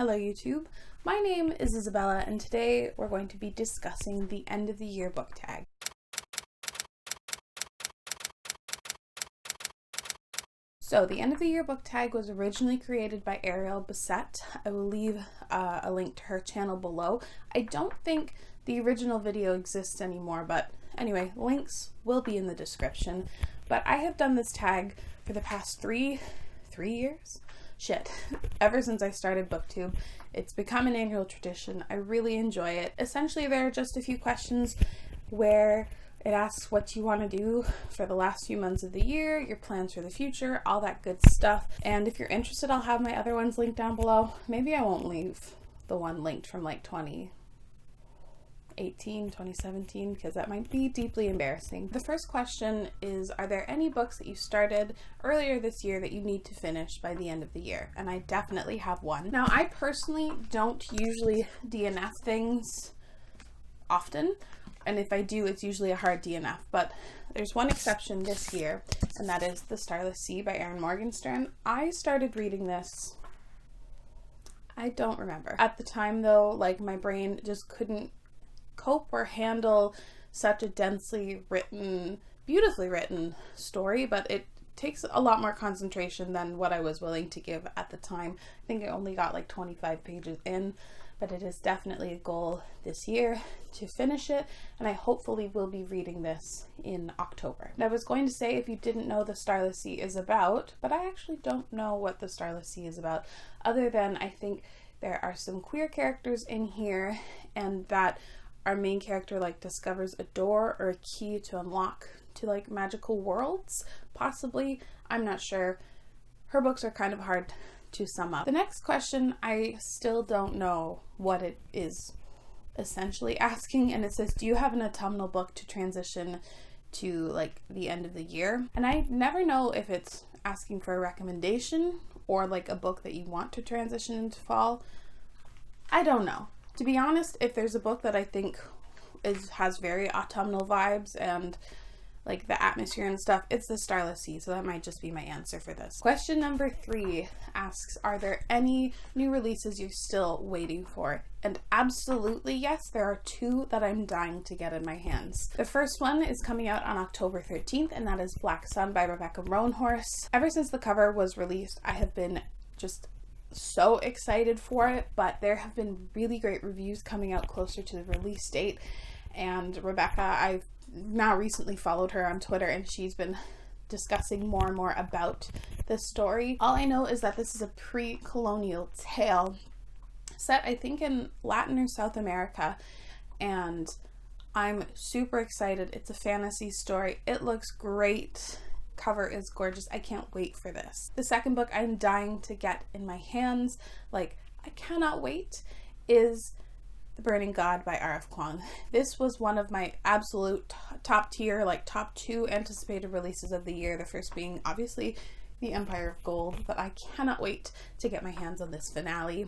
Hello YouTube, my name is Isabella and today we're going to be discussing the end of the year book tag. So the end of the year book tag was originally created by Bissett. I will leave a link to her channel below. I don't think the original video exists anymore, but anyway, links will be in the description. But I have done this tag for the past three years? Ever since I started BookTube. It's become an annual tradition. I really enjoy it. Essentially, there are just a few questions where it asks what you want to do for the last few months of the year, your plans for the future, all that good stuff. And if you're interested, I'll have my other ones linked down below. Maybe I won't leave the one linked from like 2017, because that might be deeply embarrassing. The first question is, are there any books that you started earlier this year that you need to finish by the end of the year? And I definitely have one. Now, I personally don't usually DNF things often, and if I do, it's usually a hard DNF, but there's one exception this year, and that is The Starless Sea by Erin Morgenstern. I started reading this, I don't remember. At the time though, like my brain just couldn't cope or handle such a densely written, beautifully written story, but it takes a lot more concentration than what I was willing to give at the time. I think I only got like 25 pages in, but it is definitely a goal this year to finish it, and I hopefully will be reading this in October. And I was going to say, if you didn't know The Starless Sea is about, but I actually don't know what The Starless Sea is about, other than I think there are some queer characters in here, and that our main character like discovers a door or a key to unlock to like magical worlds, possibly. I'm not sure. Her books are kind of hard to sum up. The next question, I still don't know what it is essentially asking, and it says, do you have an autumnal book to transition to like the end of the year? And I never know if it's asking for a recommendation or like a book that you want to transition into fall. I don't know. To be honest, if there's a book that I think has very autumnal vibes and like the atmosphere and stuff, it's The Starless Sea, so that might just be my answer for this. Question number 3 asks, are there any new releases you're still waiting for? And absolutely yes, there are 2 that I'm dying to get in my hands. The first one is coming out on October 13th, and that is Black Sun by Rebecca Roanhorse. Ever since the cover was released, I have been just so excited for it, but there have been really great reviews coming out closer to the release date. And Rebecca, I've now recently followed her on Twitter, and she's been discussing more and more about this story. All I know is that this is a pre-colonial tale set, I think, in Latin or South America, and I'm super excited. It's a fantasy story. It looks great. Cover is gorgeous. I can't wait for this. The second book I'm dying to get in my hands, like I cannot wait, is The Burning God by R.F. Kuang. This was one of my absolute top tier, like top 2 anticipated releases of the year. The first being obviously The Empire of Gold, but I cannot wait to get my hands on this finale.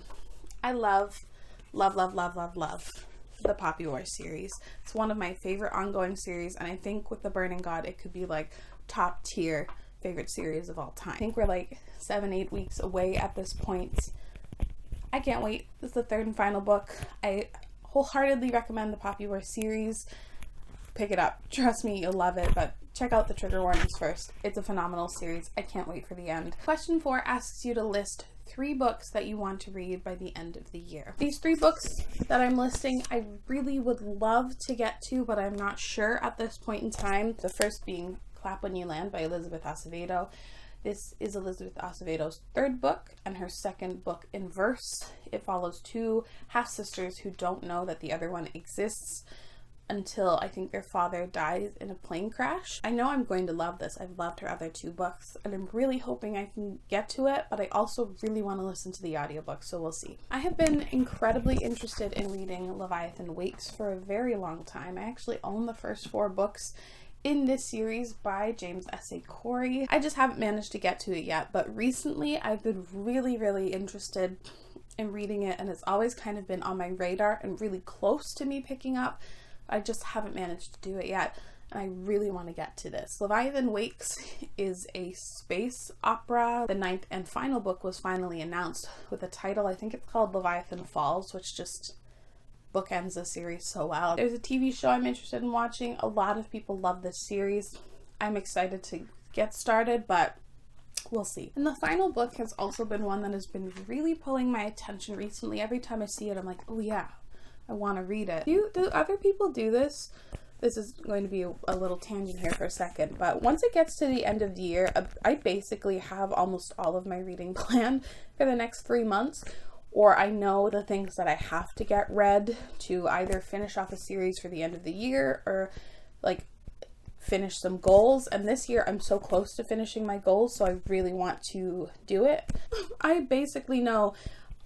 I love the Poppy War series. It's one of my favorite ongoing series, and I think with The Burning God, it could be like top tier favorite series of all time. I think we're like 7-8 weeks away at this point. I can't wait. This is the 3rd and final book. I wholeheartedly recommend the Poppy War series. Pick it up. Trust me, you'll love it, but check out the trigger warnings first. It's a phenomenal series. I can't wait for the end. Question 4 asks you to list 3 books that you want to read by the end of the year. These 3 books that I'm listing, I really would love to get to, but I'm not sure at this point in time. The first being Clap When You Land by Elizabeth Acevedo. This is Elizabeth Acevedo's 3rd book and her 2nd book in verse. It follows 2 half-sisters who don't know that the other one exists until I think their father dies in a plane crash. I know I'm going to love this. I've loved her other 2 books, and I'm really hoping I can get to it, but I also really want to listen to the audiobook, so we'll see. I have been incredibly interested in reading Leviathan Wakes for a very long time. I actually own the first 4 books in this series by James S.A. Corey. I just haven't managed to get to it yet, but recently I've been really interested in reading it, and it's always kind of been on my radar and really close to me picking up. I just haven't managed to do it yet. and I really want to get to this. Leviathan Wakes is a space opera. The 9th and final book was finally announced with a title. I think it's called Leviathan Falls, which just bookends the series so well. There's a TV show I'm interested in watching. A lot of people love this series. I'm excited to get started, but we'll see. And the final book has also been one that has been really pulling my attention recently. Every time I see it, I'm like, oh yeah, I want to read it. Do other people do this? This is going to be a little tangent here for a second, but once it gets to the end of the year, I basically have almost all of my reading planned for the next 3 months, or I know the things that I have to get read to either finish off a series for the end of the year or like finish some goals. And this year I'm so close to finishing my goals, so I really want to do it. I basically know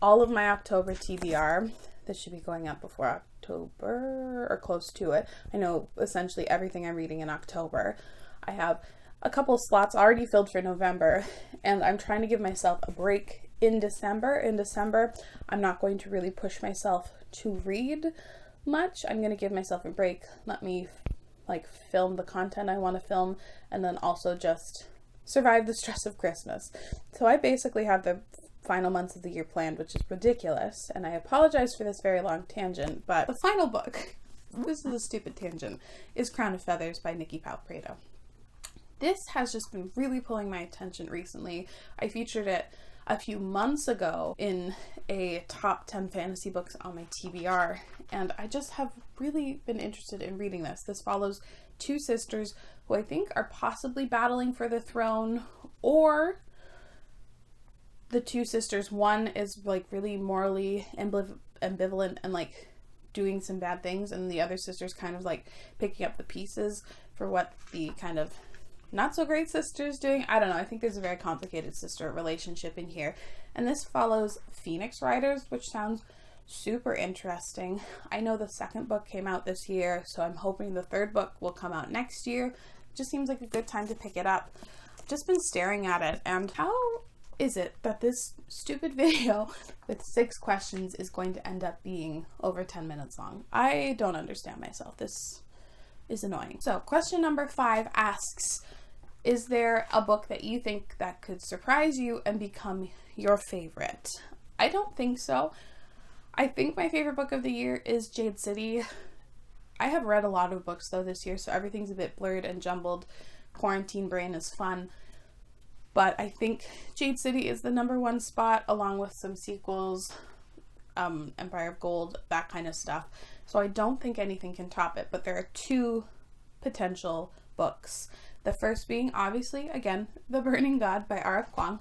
all of my October TBR. This should be going up before October or close to it. I know essentially everything I'm reading in October. I have a couple slots already filled for November, and I'm trying to give myself a break in December. In December, I'm not going to really push myself to read much. I'm going to give myself a break. Let me like film the content I want to film, and then also just survive the stress of Christmas. So I basically have the final months of the year planned, which is ridiculous, and I apologize for this very long tangent, but the final book, this is a stupid tangent, is Crown of Feathers by Nikki Palprado. This has just been really pulling my attention recently. I featured it a few months ago in a top 10 fantasy books on my TBR, and I just have really been interested in reading this. This follows two sisters who I think are possibly battling for the throne, or the two sisters, one is like really morally ambivalent and like doing some bad things, and the other sister's kind of like picking up the pieces for what the kind of not so great sister's doing. I don't know. I think there's a very complicated sister relationship in here. And this follows Phoenix Riders, which sounds super interesting. I know the second book came out this year, so I'm hoping the third book will come out next year. It just seems like a good time to pick it up. I've just been staring at it, and how is it that this stupid video with 6 questions is going to end up being over 10 minutes long? I don't understand myself. This is annoying. So question number 5 asks, is there a book that you think that could surprise you and become your favorite? I don't think so. I think my favorite book of the year is Jade City. I have read a lot of books though this year, so everything's a bit blurred and jumbled. Quarantine brain is fun. But I think Jade City is the #1 spot, along with some sequels, Empire of Gold, that kind of stuff. So I don't think anything can top it, but there are 2 potential books. The first being, obviously, again, The Burning God by R.F. Kuang.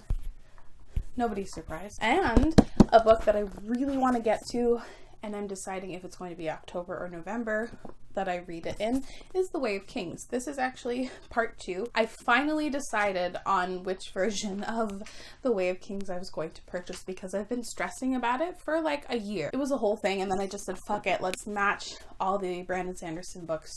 Nobody's surprised. And a book that I really want to get to, and I'm deciding if it's going to be October or November that I read it in, is The Way of Kings. This is actually part 2. I finally decided on which version of The Way of Kings I was going to purchase because I've been stressing about it for like a year. It was a whole thing, and then I just said, fuck it, let's match all the Brandon Sanderson books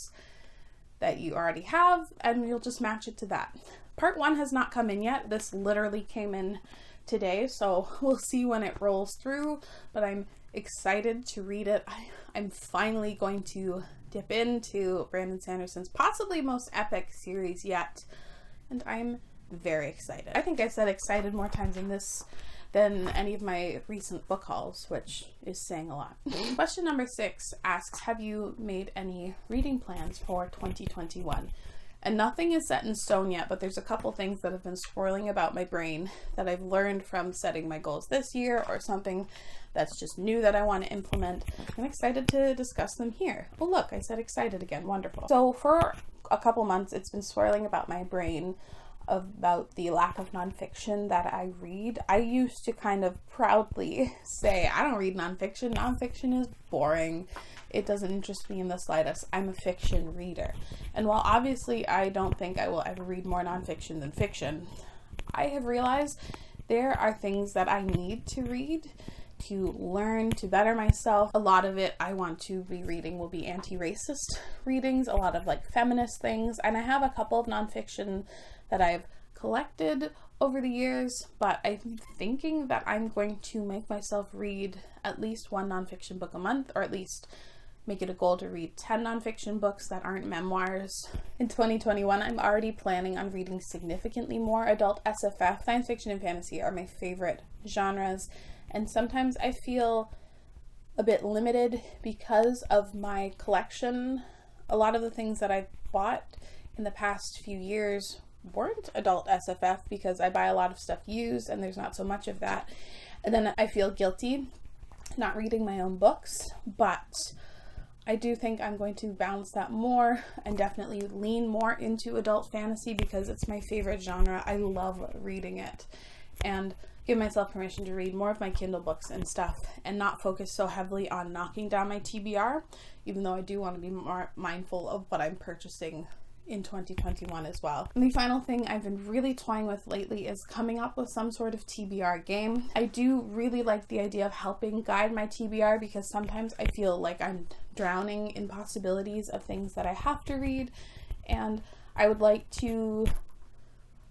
that you already have, and you'll just match it to that. Part 1 has not come in yet. This literally came in today, so we'll see when it rolls through, but I'm excited to read it. I'm finally going to dip into Brandon Sanderson's possibly most epic series yet, and I'm very excited. I think I've said excited more times in this than any of my recent book hauls, which is saying a lot. Question number 6 asks, have you made any reading plans for 2021? And nothing is set in stone yet, but there's a couple things that have been swirling about my brain that I've learned from setting my goals this year, or something that's just new that I want to implement. I'm excited to discuss them here. Oh look, I said excited again. Wonderful. So for a couple months, it's been swirling about my brain about the lack of nonfiction that I read. I used to kind of proudly say, I don't read nonfiction. Nonfiction is boring. It doesn't interest me in the slightest. I'm a fiction reader. And while obviously I don't think I will ever read more nonfiction than fiction, I have realized there are things that I need to read to learn, to better myself. A lot of it I want to be reading will be anti-racist readings, a lot of like feminist things, and I have a couple of nonfiction that I've collected over the years, but I'm thinking that I'm going to make myself read at least one nonfiction book a month, or at least make it a goal to read 10 nonfiction books that aren't memoirs. In 2021, I'm already planning on reading significantly more adult SFF. Science fiction and fantasy are my favorite genres, and sometimes I feel a bit limited because of my collection. A lot of the things that I've bought in the past few years weren't adult SFF because I buy a lot of stuff used and there's not so much of that. And then I feel guilty not reading my own books, but I do think I'm going to balance that more and definitely lean more into adult fantasy because it's my favorite genre. I love reading it, and give myself permission to read more of my Kindle books and stuff and not focus so heavily on knocking down my TBR, even though I do want to be more mindful of what I'm purchasing in 2021 as well. And the final thing I've been really toying with lately is coming up with some sort of TBR game. I do really like the idea of helping guide my TBR because sometimes I feel like I'm drowning in possibilities of things that I have to read, and I would like to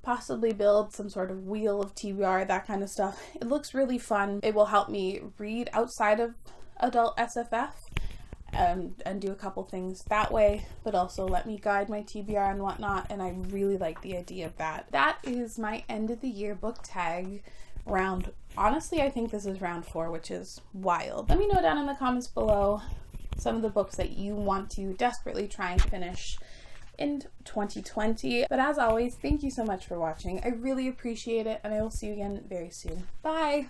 possibly build some sort of wheel of TBR, that kind of stuff. It looks really fun. It will help me read outside of adult SFF and do a couple things that way, but also let me guide my TBR and whatnot, and I really like the idea of that. That is my end of the year book tag round. Honestly, I think this is round 4, which is wild. Let me know down in the comments below some of the books that you want to desperately try and finish in 2020. But as always, thank you so much for watching. I really appreciate it, and I will see you again very soon. Bye!